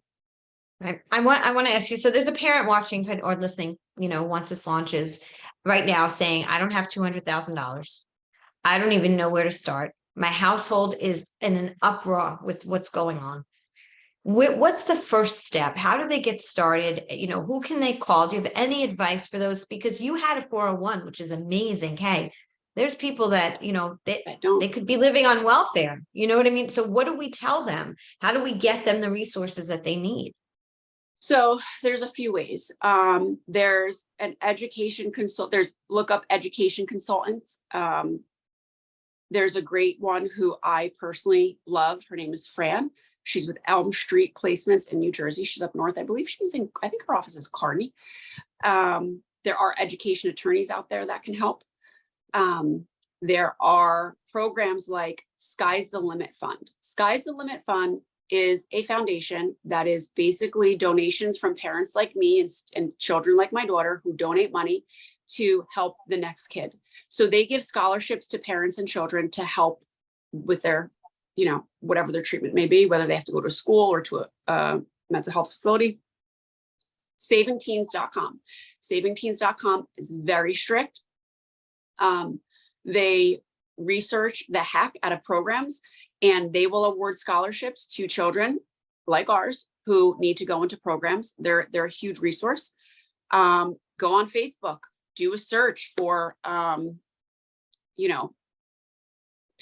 S3: Right. I want to ask you, so there's a parent watching or listening, once this launches right now saying, I don't have $200,000. I don't even know where to start. My household is in an uproar with what's going on. What's the first step? How do they get started? Who can they call? Do you have any advice for those? Because you had a 401, which is amazing. Hey, there's people that, they could be living on welfare. You know what I mean? So what do we tell them? How do we get them the resources that they need?
S2: So there's a few ways. There's an education look up education consultants. There's a great one who I personally love. Her name is Fran. She's with Elm Street Placements in New Jersey. She's up north. I believe I think her office is Kearney. There are education attorneys out there that can help. There are programs like Sky's the Limit Fund. Sky's the Limit Fund is a foundation that is basically donations from parents like me and children like my daughter who donate money to help the next kid. So they give scholarships to parents and children to help with their, whatever their treatment may be, whether they have to go to school or to a mental health facility. SavingTeens.com. SavingTeens.com is very strict. They research the heck out of programs, and they will award scholarships to children like ours who need to go into programs. They're a huge resource. Go on Facebook, do a search for,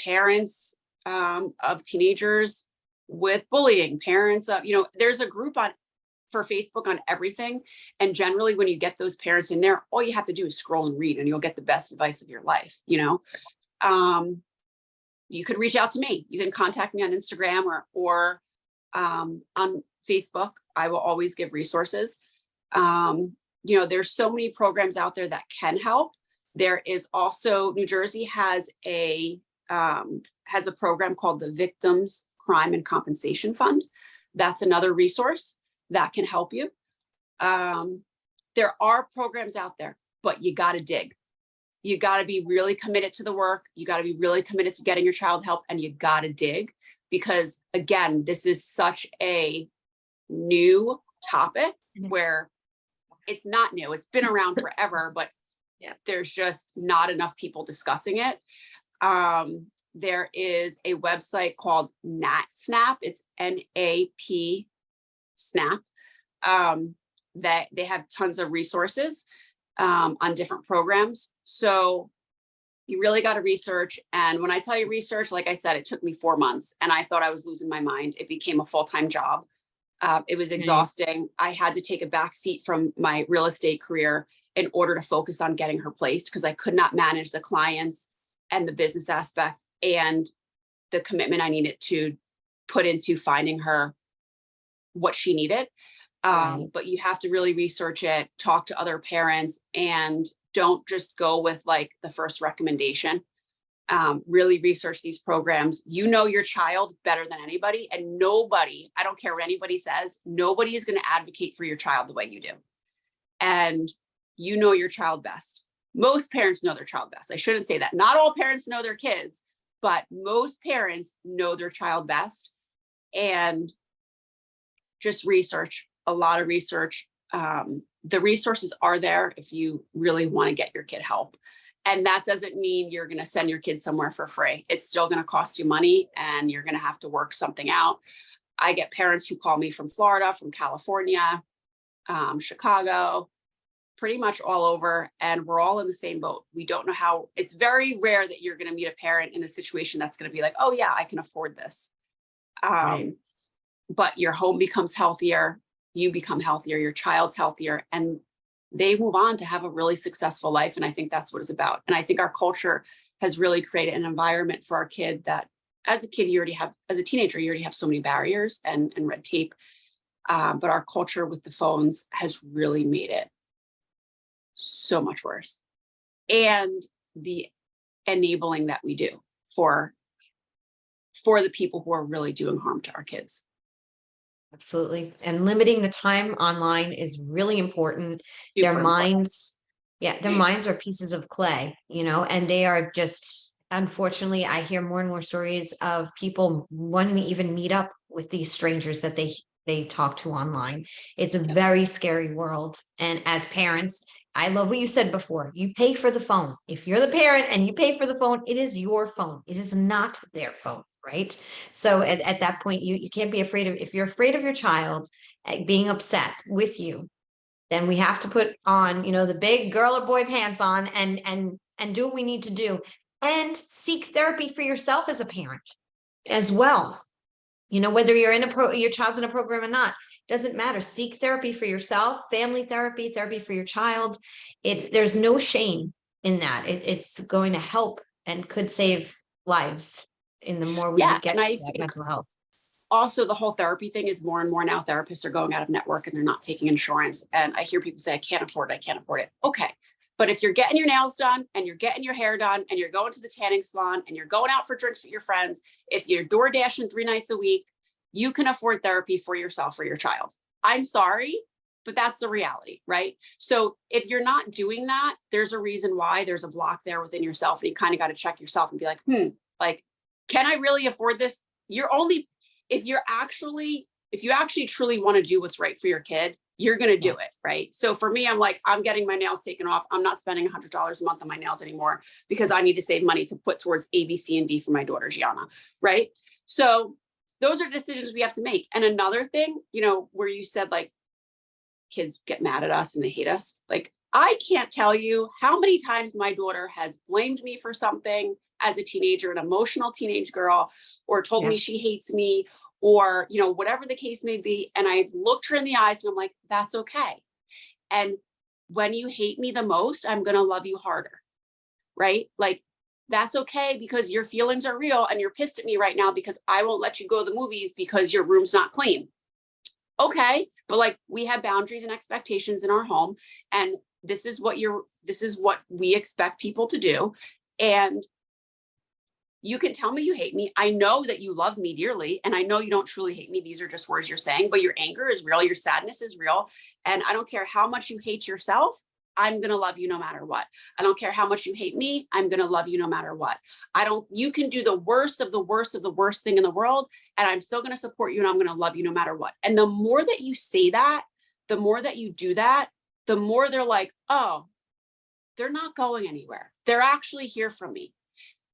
S2: parents of teenagers with bullying, parents of, there's a group for Facebook on everything. And generally when you get those parents in there, all you have to do is scroll and read and you'll get the best advice of your life, You could reach out to me. You can contact me on Instagram or on Facebook. I will always give resources. There's so many programs out there that can help. There is also, New Jersey has a program called the Victims Crime and Compensation Fund. That's another resource that can help you. There are programs out there, but you got to dig. You got to be really committed to the work. You got to be really committed to getting your child help, and you got to dig because, again, this is such a new topic where it's not new. It's been around forever, but there's just not enough people discussing it. There is a website called NAP. It's NAP Snap. That they have tons of resources. on different programs. So you really got to research. And when I tell you research, like I said, it took me 4 months and I thought I was losing my mind. It became a full-time job. It was exhausting. I had to take a back seat from my real estate career in order to focus on getting her placed because I could not manage the clients and the business aspects and the commitment I needed to put into finding her what she needed.
S3: Right.
S2: But you have to really research it, talk to other parents, and don't just go with like the first recommendation. Really research these programs. You know your child better than anybody, and nobody, I don't care what anybody says, nobody is going to advocate for your child the way you do. And you know your child best. Most parents know their child best. I shouldn't say that. Not all parents know their kids, but most parents know their child best. And just research, a lot of research. The resources are there if you really want to get your kid help. And that doesn't mean you're going to send your kids somewhere for free. It's still going to cost you money and you're going to have to work something out. I get parents who call me from Florida, from California, Chicago, pretty much all over. And we're all in the same boat. We don't know how. It's very rare that you're going to meet a parent in a situation that's going to be like, oh yeah, I can afford this.
S3: Right.
S2: But your home becomes healthier. You become healthier, your child's healthier, and they move on to have a really successful life. And I think that's what it's about. And I think our culture has really created an environment for our kid that as a kid, as a teenager, you already have so many barriers and red tape. But our culture with the phones has really made it so much worse. And the enabling that we do for the people who are really doing harm to our kids.
S3: Absolutely. And limiting the time online is really important.
S2: Super
S3: Their
S2: important.
S3: minds, their minds are pieces of clay, and they are just, unfortunately, I hear more and more stories of people wanting to even meet up with these strangers that they talk to online. It's a very scary world. And as parents, I love what you said before. You pay for the phone. If you're the parent and you pay for the phone, it is your phone. It is not their phone, right? So at that point, you can't be afraid of, if you're afraid of your child being upset with you, then we have to put on, the big girl or boy pants on and do what we need to do and seek therapy for yourself as a parent as well. Whether you're your child's in a program or not, doesn't matter. Seek therapy for yourself, family therapy for your child. There's no shame in that. It's going to help and could save lives in the more we get
S2: and I
S3: that
S2: think
S3: mental health.
S2: also the whole therapy thing is more and more now therapists are going out of network and they're not taking insurance. And I hear people say, I can't afford it. Okay. But if you're getting your nails done and you're getting your hair done and you're going to the tanning salon and you're going out for drinks with your friends, if you're door dashing 3 nights a week, you can afford therapy for yourself or your child. I'm sorry, but that's the reality, right? So if you're not doing that, there's a reason why. There's a block there within yourself, and you kind of got to check yourself and be like, can I really afford this? If you actually truly want to do what's right for your kid, you're going to do it, right? So for me, I'm like, I'm getting my nails taken off. I'm not spending $100 a month on my nails anymore because I need to save money to put towards A, B, C, and D for my daughter, Gianna, right? So those are decisions we have to make. And another thing, where you said like kids get mad at us and they hate us. Like, I can't tell you how many times my daughter has blamed me for something as a teenager, an emotional teenage girl, or told me she hates me, or, whatever the case may be. And I've looked her in the eyes and I'm like, that's okay. And when you hate me the most, I'm going to love you harder. Right? Like, that's okay because your feelings are real and you're pissed at me right now because I won't let you go to the movies because your room's not clean. Okay. But like, we have boundaries and expectations in our home. And this is what we expect people to do. And you can tell me you hate me. I know that you love me dearly. And I know you don't truly hate me. These are just words you're saying, but your anger is real. Your sadness is real. And I don't care how much you hate yourself. I'm going to love you no matter what. I don't care how much you hate me. I'm going to love you no matter what. You can do the worst of the worst of the worst thing in the world. And I'm still going to support you and I'm going to love you no matter what. And the more that you say that, the more that you do that, the more they're like, oh, they're not going anywhere. They're actually here for me.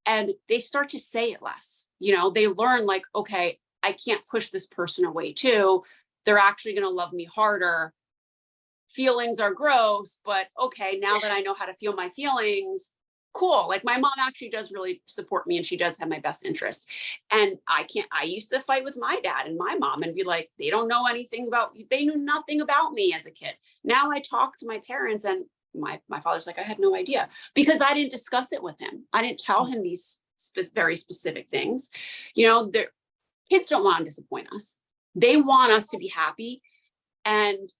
S2: And they start to say it less. They learn like, okay, I can't push this person away too. They're actually going to love me harder feelings are gross, but okay, now that I know how to feel my feelings, cool. Like my mom actually does really support me and she does have my best interest. And I used to fight with my dad and my mom and be like, they don't know anything about, they knew nothing about me as a kid. Now I talk to my parents and my father's like, I had no idea because I didn't discuss it with him. I didn't tell him these very specific things. You know, kids don't want to disappoint us. They want us to be happy. And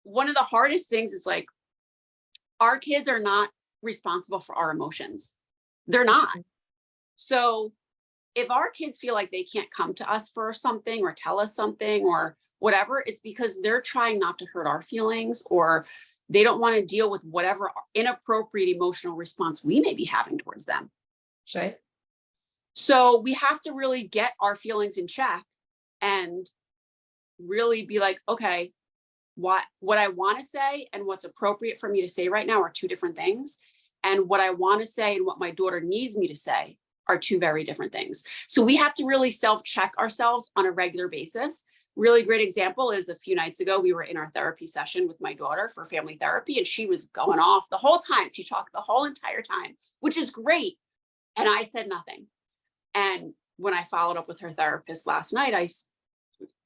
S2: one of the hardest things is like, our kids are not responsible for our emotions. They're not. So if our kids feel like they can't come to us for something or tell us something or whatever, it's because they're trying not to hurt our feelings, or they don't want to deal with whatever inappropriate emotional response we may be having towards them.
S3: That's right.
S2: So we have to really get our feelings in check and really be like, okay, what I want to say and what's appropriate for me to say right now are two different things. And what I want to say and what my daughter needs me to say are two very different things. So we have to really self-check ourselves on a regular basis. Really great example is a few nights ago, we were in our therapy session with my daughter for family therapy, and she was going off the whole time. She talked the whole entire time, which is great. And I said nothing. And when I followed up with her therapist last night,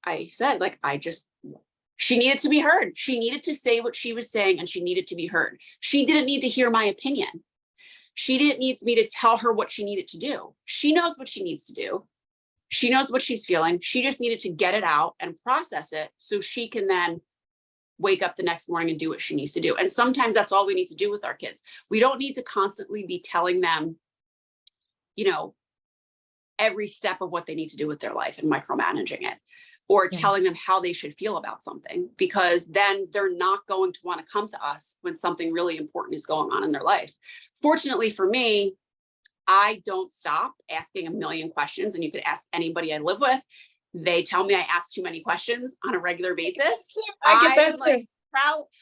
S2: I said, like, she needed to be heard. She needed to say what she was saying and she needed to be heard. She didn't need to hear my opinion. She didn't need me to tell her what she needed to do. She knows what she needs to do. She knows what she's feeling. She just needed to get it out and process it so she can then wake up the next morning and do what she needs to do. And sometimes that's all we need to do with our kids. We don't need to constantly be telling them, you know, every step of what they need to do with their life and micromanaging it, or telling them how they should feel about something, because then they're not going to want to come to us when something really important is going on in their life. Fortunately for me, I don't stop asking a million questions, and you could ask anybody I live with. They tell me I ask too many questions on a regular basis.
S3: I get that too.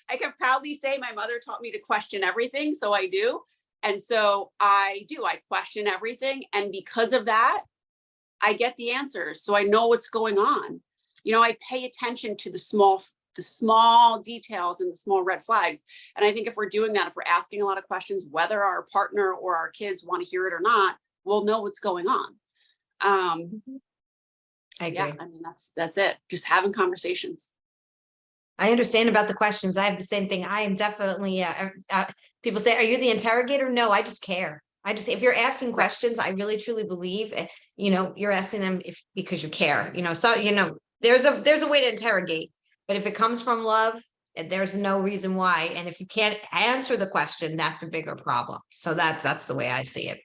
S2: I can proudly say my mother taught me to question everything, so I do. And so I question everything. And because of that, I get the answers. So I know what's going on. You know, I pay attention to the small details and the small red flags. And I think if we're doing that, if we're asking a lot of questions, whether our partner or our kids want to hear it or not, we'll know what's going on.
S3: I agree.
S2: Yeah, I mean, that's it. Just having conversations.
S3: I understand about the questions. I have the same thing. I am definitely, people say, are you the interrogator? No, I just care. If you're asking questions, I really truly believe, you know, you're asking them because you care, you know, so, you know, there's a way to interrogate, but if it comes from love, there's no reason why. And if you can't answer the question, that's a bigger problem. So that's the way I see it.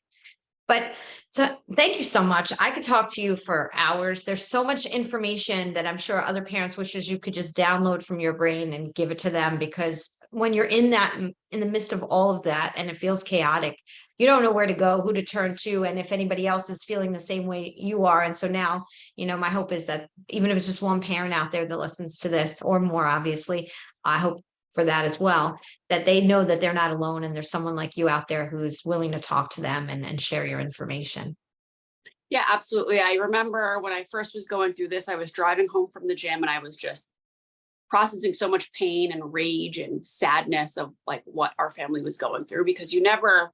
S3: But so thank you so much. I could talk to you for hours. There's so much information that I'm sure other parents wishes you could just download from your brain and give it to them, because when you're in the midst of all of that and it feels chaotic, you don't know where to go, who to turn to, and if anybody else is feeling the same way you are. And so now, you know, my hope is that even if it's just one parent out there that listens to this, or more, obviously, I hope for that as well, that they know that they're not alone and there's someone like you out there who's willing to talk to them and share your information.
S2: Yeah, absolutely. I remember when I first was going through this, I was driving home from the gym and I was just processing so much pain and rage and sadness of like what our family was going through, because you never,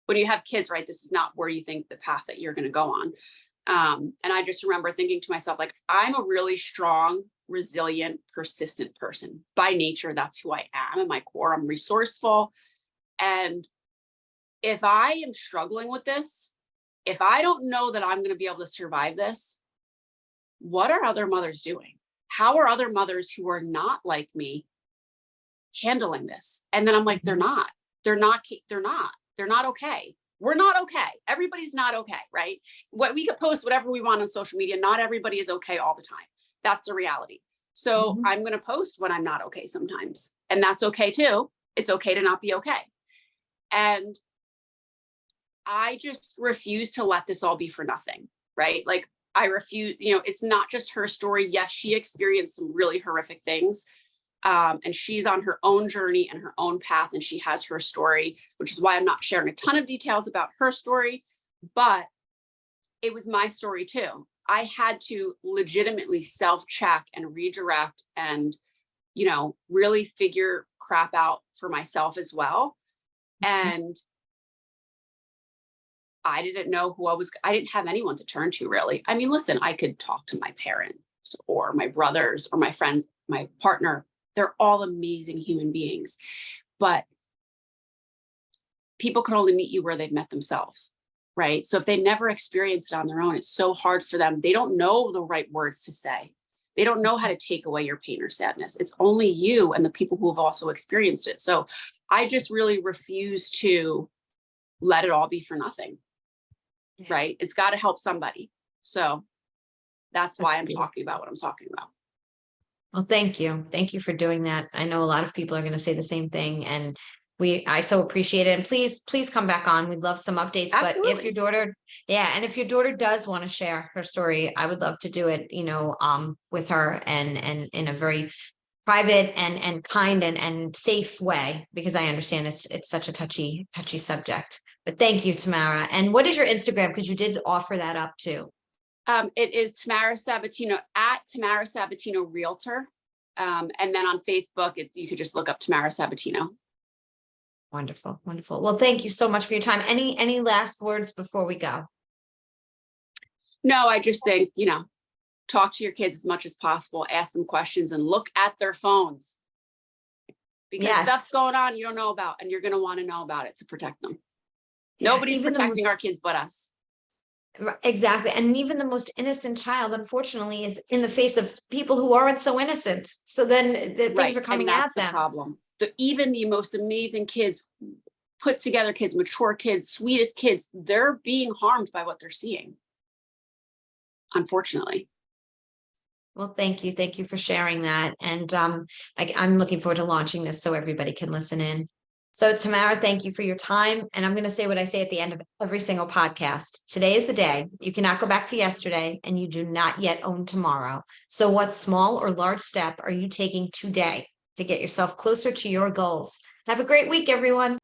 S2: when you have kids, right, this is not where you think the path that you're going to go on. And I just remember thinking to myself, like, I'm a really strong, resilient, persistent person by nature. That's who I am at my core. I'm resourceful. And if I am struggling with this, if I don't know that I'm going to be able to survive this, what are other mothers doing? How are other mothers who are not like me handling this? And then I'm like, they're not okay. We're not okay. Everybody's not okay, right? What we could post whatever we want on social media. Not everybody is okay all the time. That's the reality. So I'm going to post when I'm not okay sometimes. And that's okay too. It's okay to not be okay. And I just refuse to let this all be for nothing, right? Like I refuse, you know, it's not just her story. Yes, she experienced some really horrific things. And she's on her own journey and her own path, and she has her story, which is why I'm not sharing a ton of details about her story, but it was my story too. I had to legitimately self-check and redirect and really figure crap out for myself as well. And I didn't know I didn't have anyone to turn to really. I mean, listen, I could talk to my parents or my brothers or my friends, my partner. They're all amazing human beings, but people can only meet you where they've met themselves, right? So if they never experienced it on their own, it's so hard for them. They don't know the right words to say. They don't know how to take away your pain or sadness. It's only you and the people who have also experienced it. So I just really refuse to let it all be for nothing. Right? It's got to help somebody. So that's why I'm talking about what I'm talking about.
S3: Well, thank you. Thank you for doing that. I know a lot of people are going to say the same thing, and I so appreciate it. And please come back on. We'd love some updates.
S2: Absolutely.
S3: But if your daughter, and if your daughter does want to share her story, I would love to do it, with her and in a very private and kind and safe way, because I understand it's such a touchy subject. But thank you, Tamara. And what is your Instagram? Because you did offer that up too.
S2: It is Tamara Sabatino at Tamara Sabatino Realtor. And then on Facebook, you could just look up Tamara Sabatino.
S3: Wonderful. Wonderful. Well, thank you so much for your time. Any last words before we go?
S2: No, I just think, talk to your kids as much as possible, ask them questions and look at their phones, because stuff's going on you don't know about, and you're going to want to know about it to protect them. Nobody's protecting our kids but us.
S3: Exactly. And even the most innocent child, unfortunately, is in the face of people who aren't so innocent. So then things are coming at them.
S2: The problem. Even the most amazing kids, put together kids, mature kids, sweetest kids, they're being harmed by what they're seeing, unfortunately.
S3: Well, thank you. Thank you for sharing that. And I'm looking forward to launching this so everybody can listen in. So Tamara, thank you for your time. And I'm going to say what I say at the end of every single podcast. Today is the day. You cannot go back to yesterday, and you do not yet own tomorrow. So what small or large step are you taking today to get yourself closer to your goals? Have a great week, everyone.